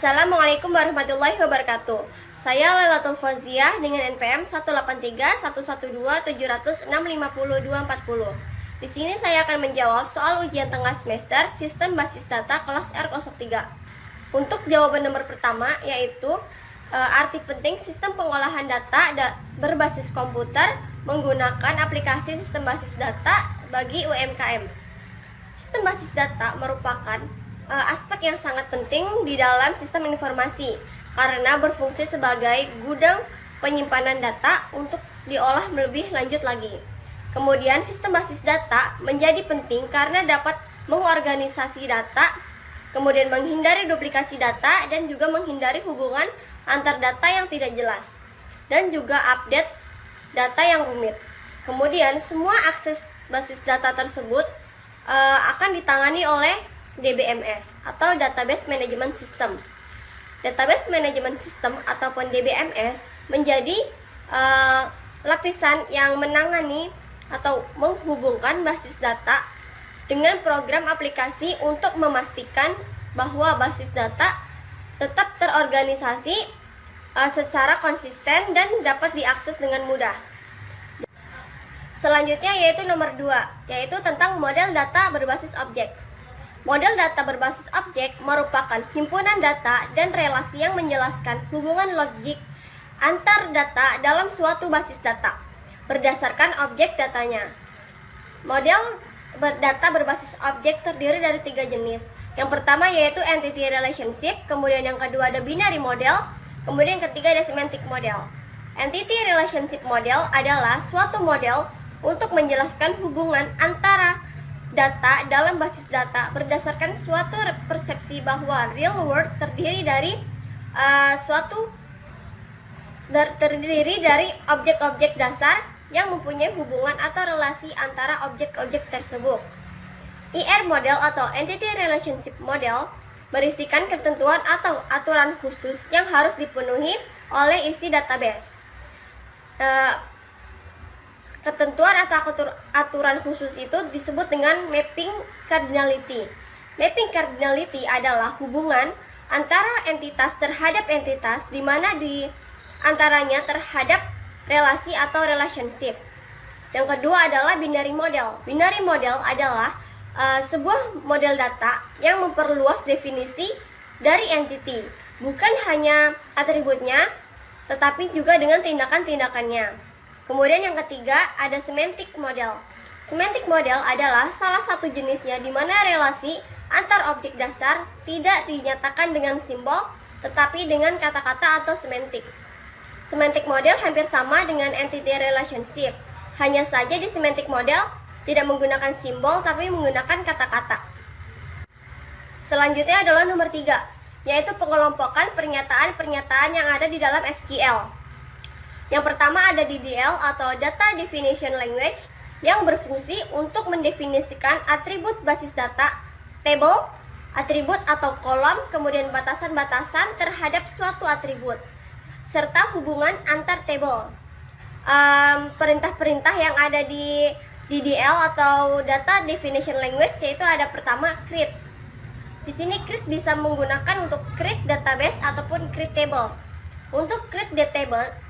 Assalamualaikum warahmatullahi wabarakatuh. Saya Lailatul Fauziah dengan NPM 183110706500240. Di sini saya akan menjawab soal ujian tengah semester Sistem Basis Data kelas R03. Untuk jawaban nomor pertama yaitu arti penting sistem pengolahan data berbasis komputer menggunakan aplikasi sistem basis data bagi UMKM. Sistem basis data merupakan aspek yang sangat penting di dalam sistem informasi karena berfungsi sebagai gudang penyimpanan data untuk diolah lebih lanjut lagi. Kemudian sistem basis data menjadi penting karena dapat mengorganisasi data, kemudian menghindari duplikasi data dan juga menghindari hubungan antar data yang tidak jelas dan juga update data yang rumit. Kemudian semua akses basis data tersebut akan ditangani oleh DBMS atau Database Management System. Database Management System ataupun DBMS menjadi lapisan yang menangani atau menghubungkan basis data dengan program aplikasi untuk memastikan bahwa basis data tetap terorganisasi secara konsisten dan dapat diakses dengan mudah. Selanjutnya yaitu nomor 2, yaitu tentang model data berbasis objek. Model data berbasis objek merupakan himpunan data dan relasi yang menjelaskan hubungan logik antar data dalam suatu basis data berdasarkan objek datanya. Model data berbasis objek terdiri dari 3 jenis. Yang pertama yaitu entity relationship, kemudian yang kedua ada binary model, kemudian yang ketiga ada semantic model. Entity relationship model adalah suatu model untuk menjelaskan hubungan antara data dalam basis data berdasarkan suatu persepsi bahwa real world terdiri dari objek-objek dasar yang mempunyai hubungan atau relasi antara objek-objek tersebut. IR model atau entity relationship model berisikan ketentuan atau aturan khusus yang harus dipenuhi oleh isi database. Ketentuan atau aturan khusus itu disebut dengan mapping cardinality. Mapping cardinality adalah hubungan antara entitas terhadap entitas di mana di antaranya terhadap relasi atau relationship. Yang kedua adalah binary model. Binary model adalah sebuah model data yang memperluas definisi dari entity, bukan hanya atributnya, tetapi juga dengan tindakan-tindakannya. Kemudian yang ketiga ada semantic model. Semantic model adalah salah satu jenisnya di mana relasi antar objek dasar tidak dinyatakan dengan simbol tetapi dengan kata-kata atau semantik. Semantic model hampir sama dengan entity relationship. Hanya saja di semantic model tidak menggunakan simbol tapi menggunakan kata-kata. Selanjutnya adalah nomor 3, yaitu pengelompokan pernyataan-pernyataan yang ada di dalam SQL. Yang pertama ada DDL atau Data Definition Language yang berfungsi untuk mendefinisikan atribut basis data, table, atribut atau kolom, kemudian batasan-batasan terhadap suatu atribut, serta hubungan antar table. Perintah-perintah yang ada di DDL atau Data Definition Language yaitu ada pertama create. Di sini create bisa menggunakan untuk create database ataupun create table. Untuk create database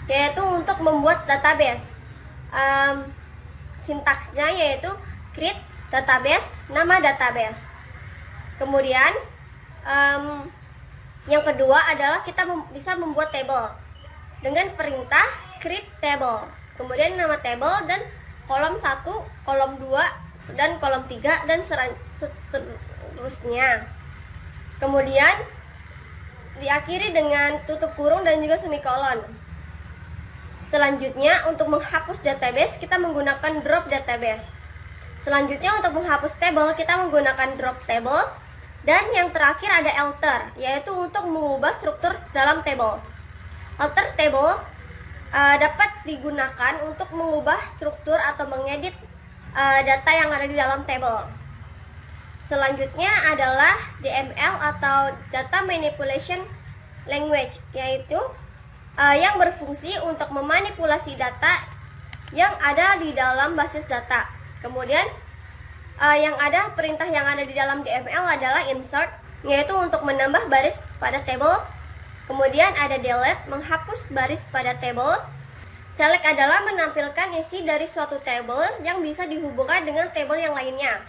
yaitu untuk membuat database. Sintaksnya yaitu create database, nama database. Kemudian yang kedua adalah kita bisa membuat table dengan perintah create table. Kemudian nama table dan kolom 1, kolom 2 dan kolom 3 dan seterusnya. Kemudian diakhiri dengan tutup kurung dan juga semikolon. Selanjutnya untuk menghapus database kita menggunakan drop database. Selanjutnya untuk menghapus table kita menggunakan drop table. Dan yang terakhir ada alter, yaitu untuk mengubah struktur dalam table. Alter table dapat digunakan untuk mengubah struktur atau mengedit data yang ada di dalam table. Selanjutnya adalah DML atau Data Manipulation Language, yaitu yang berfungsi untuk memanipulasi data yang ada di dalam basis data. Kemudian yang ada perintah yang ada di dalam DML adalah insert, yaitu untuk menambah baris pada tabel. Kemudian ada delete, menghapus baris pada tabel. Select adalah menampilkan isi dari suatu tabel yang bisa dihubungkan dengan tabel yang lainnya.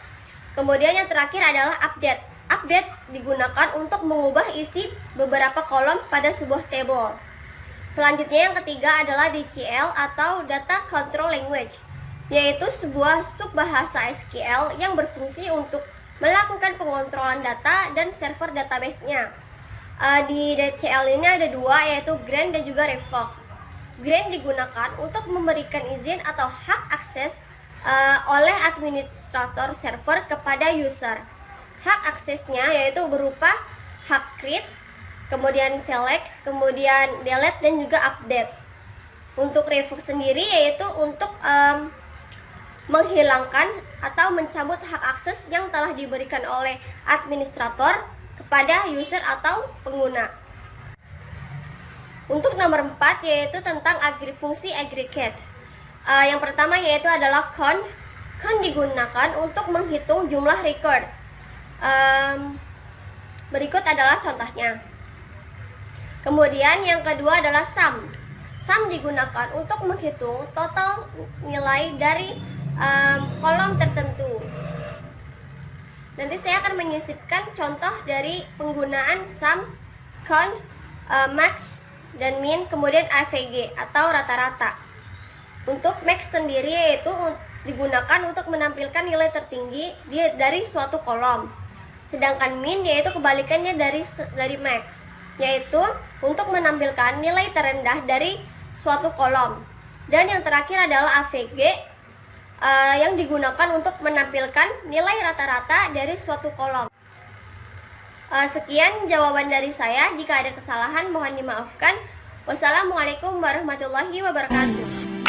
Kemudian yang terakhir adalah update. Update digunakan untuk mengubah isi beberapa kolom pada sebuah tabel. Selanjutnya yang ketiga adalah DCL atau Data Control Language, yaitu sebuah subbahasa SQL yang berfungsi untuk melakukan pengontrolan data dan server database-nya. Di DCL ini ada dua, yaitu grant dan juga revoke. Grant digunakan untuk memberikan izin atau hak akses oleh administrator server kepada user. Hak aksesnya yaitu berupa hak create, kemudian select, kemudian delete, dan juga update. Untuk revoke sendiri yaitu untuk menghilangkan atau mencabut hak akses yang telah diberikan oleh administrator kepada user atau pengguna. Untuk nomor 4 yaitu tentang fungsi aggregate. Yang pertama yaitu adalah count. Count digunakan untuk menghitung jumlah record. Berikut adalah contohnya. Kemudian yang kedua adalah sum. Sum digunakan untuk menghitung total nilai dari kolom tertentu. Nanti saya akan menyisipkan contoh dari penggunaan sum, count, max, dan min, kemudian AVG atau rata-rata. Untuk max sendiri yaitu digunakan untuk menampilkan nilai tertinggi dari suatu kolom. Sedangkan min yaitu kebalikannya dari max, yaitu untuk menampilkan nilai terendah dari suatu kolom. Dan yang terakhir adalah AVG yang digunakan untuk menampilkan nilai rata-rata dari suatu kolom. Sekian jawaban dari saya. Jika ada kesalahan mohon dimaafkan. Wassalamualaikum warahmatullahi wabarakatuh.